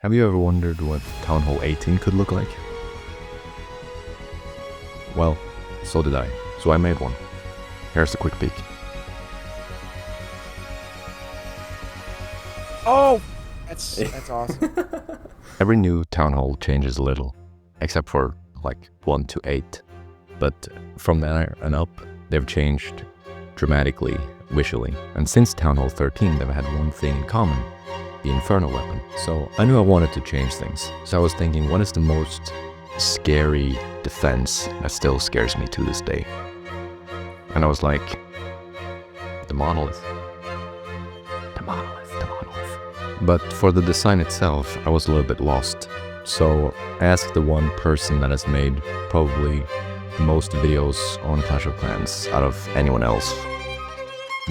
Have you ever wondered what Town Hall 18 could look like? Well, so did I. So I made one. Here's a quick peek. Oh! That's awesome. Every new Town Hall changes a little, except for like 1 to 8. But from there and up, they've changed dramatically visually. And since Town Hall 13, they've had one thing in common: the Inferno weapon. So I knew I wanted to change things. So I was thinking, what is the most scary defense that still scares me to this day? And I was like, the monolith. The monolith, the monolith. But for the design itself, I was a little bit lost. So I asked the one person that has made probably the most videos on Clash of Clans out of anyone else,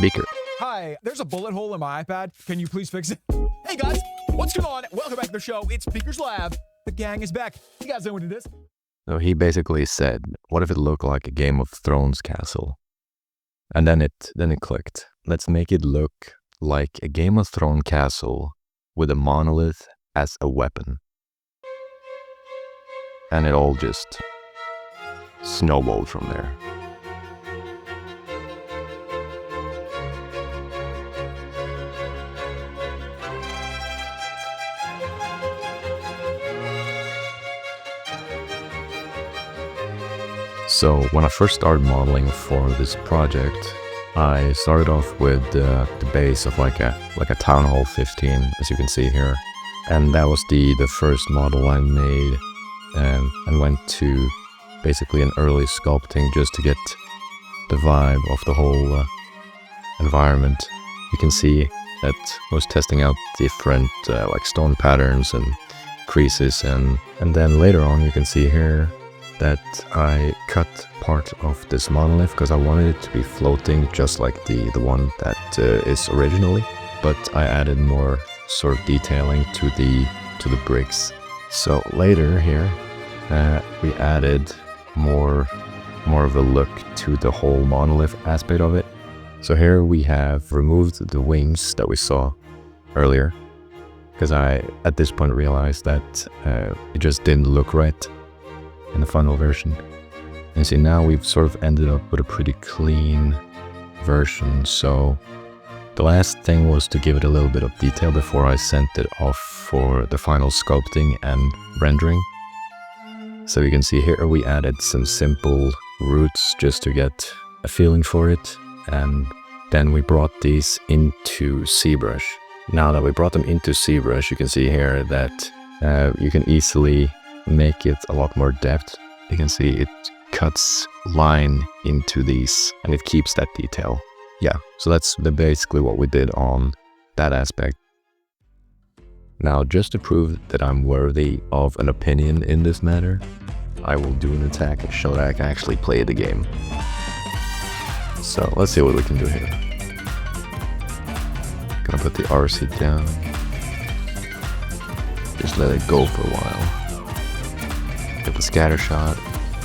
Beaker. Hi, there's a bullet hole in my iPad. Can you please fix it? Hey guys, what's going on? Welcome back to the show. It's Beaker's Lab. The gang is back. You guys know what it is? So he basically said, what if it looked like a Game of Thrones castle? And then it clicked. Let's make it look like a Game of Thrones castle with a monolith as a weapon. And it all just snowballed from there. So when I first started modeling for this project, I started off with the base of like a Town Hall 15, as you can see here. And that was the first model I made, and went to basically an early sculpting just to get the vibe of the whole environment. You can see that I was testing out different like stone patterns and creases, and then later on you can see here that I cut part of this monolith because I wanted it to be floating just like the one that is originally, but I added more sort of detailing to the bricks. So later here we added more of a look to the whole monolith aspect of it. So here we have removed the wings that we saw earlier, because I at this point realized that it just didn't look right in the final version. And see, now we've sort of ended up with a pretty clean version. So the last thing was to give it a little bit of detail before I sent it off for the final sculpting and rendering. So you can see here we added some simple roots just to get a feeling for it, and then we brought these into ZBrush. Now that we brought them into ZBrush, you can see here that you can easily make it a lot more depth. You can see it cuts line into these and it keeps that detail. Yeah, so that's basically what we did on that aspect. Now, just to prove that I'm worthy of an opinion in this matter, I will do an attack and show that I can actually play the game. So let's see what we can do here. Gonna put the RC down. Just let it go for a while. Get the scatter shot,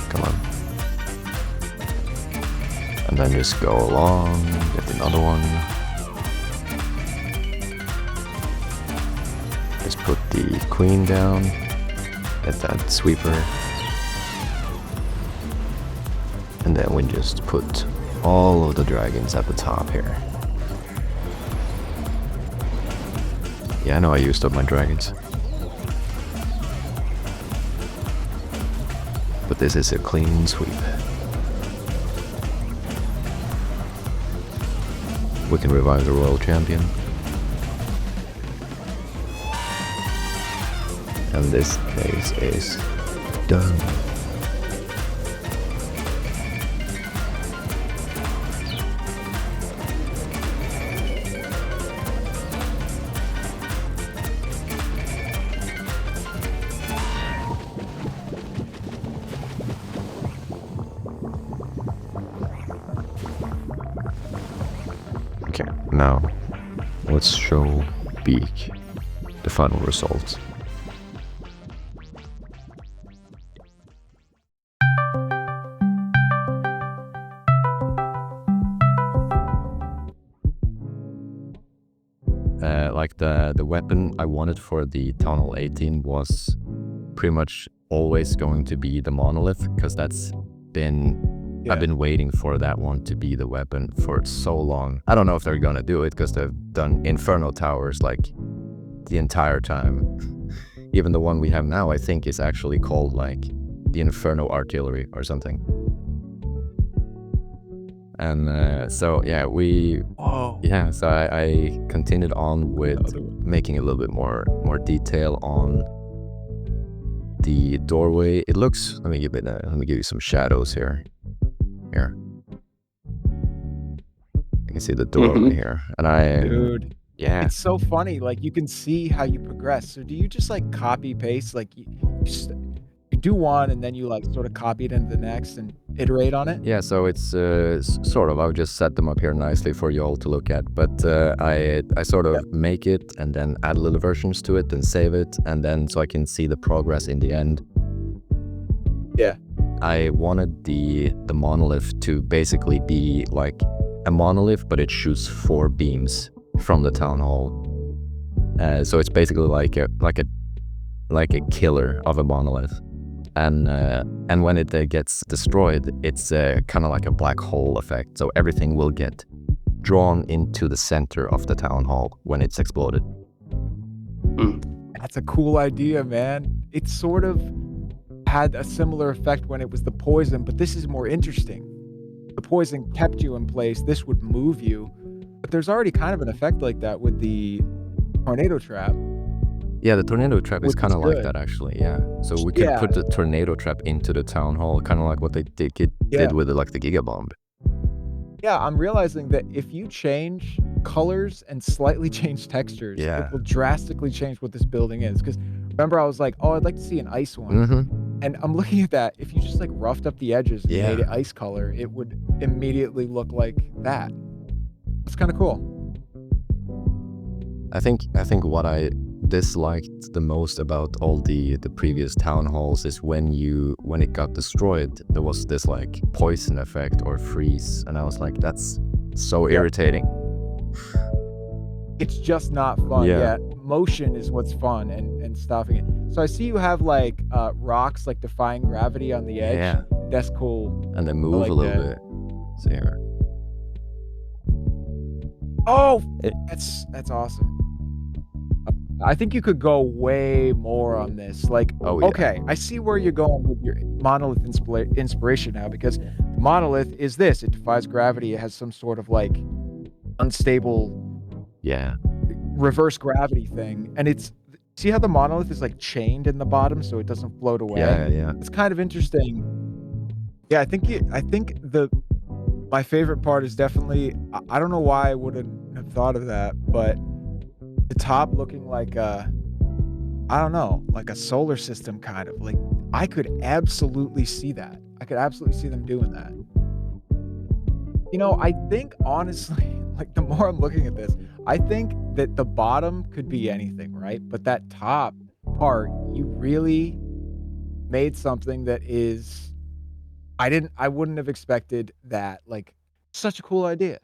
come on. And then just go along, get another one. Just put the queen down, get that sweeper. And then we just put all of the dragons at the top here. Yeah, I know I used up my dragons. But this is a clean sweep. We can revive the royal champion. And this phase is done. Okay, now let's show Beak the final result. Like the weapon I wanted for the Town Hall 18 was pretty much always going to be the monolith, because that's been I've been waiting for that one to be the weapon for so long. I don't know if they're gonna do it, because they've done Inferno Towers like the entire time. Even the one we have now, I think, is actually called like the Inferno Artillery or something. And so yeah, so I continued on with making a little bit more detail on the doorway. It looks, let me give you some shadows here. Here, you can see the doorway here, and Dude, it's so funny. Like, you can see how you progress. So do you just like copy paste, like you do one and then you like sort of copy it into the next and iterate on it? Yeah, so it's sort of, I'll just set them up here nicely for you all to look at, but I sort of make it and then add little versions to it and save it, and then so I can see the progress in the end. Yeah. I wanted the monolith to basically be like a monolith, but it shoots 4 beams from the town hall. So it's basically like a killer of a monolith. And when it gets destroyed, it's kind of like a black hole effect. So everything will get drawn into the center of the town hall when it's exploded. That's a cool idea, man. It sort of had a similar effect when it was the poison, but this is more interesting. The poison kept you in place. This would move you. But there's already kind of an effect like that with the tornado trap. Yeah, the tornado trap is Which kind is of like good. that, actually. Yeah, so we could put the tornado trap into the town hall, kind of like what they did with like the Gigabomb. Yeah, I'm realizing that if you change colors and slightly change textures, Yeah. it will drastically change what this building is. Because remember, I was like, oh, I'd like to see an ice one. And I'm looking at that. If you just like roughed up the edges and made it ice color, it would immediately look like that. It's kind of cool. I think what I disliked the most about all the previous town halls is when it got destroyed, there was this like poison effect or freeze, and I was like, that's so irritating. It's just not fun. Yeah. Motion is what's fun, and stopping it. So I see you have like rocks like defying gravity on the edge. Yeah. That's cool. And then move like a little that. bit. So here. Oh, that's awesome. I think you could go way more on this. Like, okay, I see where you're going with your monolith inspiration now, because the monolith is this. It defies gravity. It has some sort of like unstable reverse gravity thing. And see how the monolith is like chained in the bottom so it doesn't float away? Yeah. It's kind of interesting. Yeah, I think my favorite part is definitely, I don't know why I wouldn't have thought of that, but the top looking like I don't know, like a solar system kind of. Like, I could absolutely see that. I could absolutely see them doing that. You know, I think honestly, like the more I'm looking at this, I think that the bottom could be anything, right? But that top part, you really made something that is, I wouldn't have expected that. Like, such a cool idea.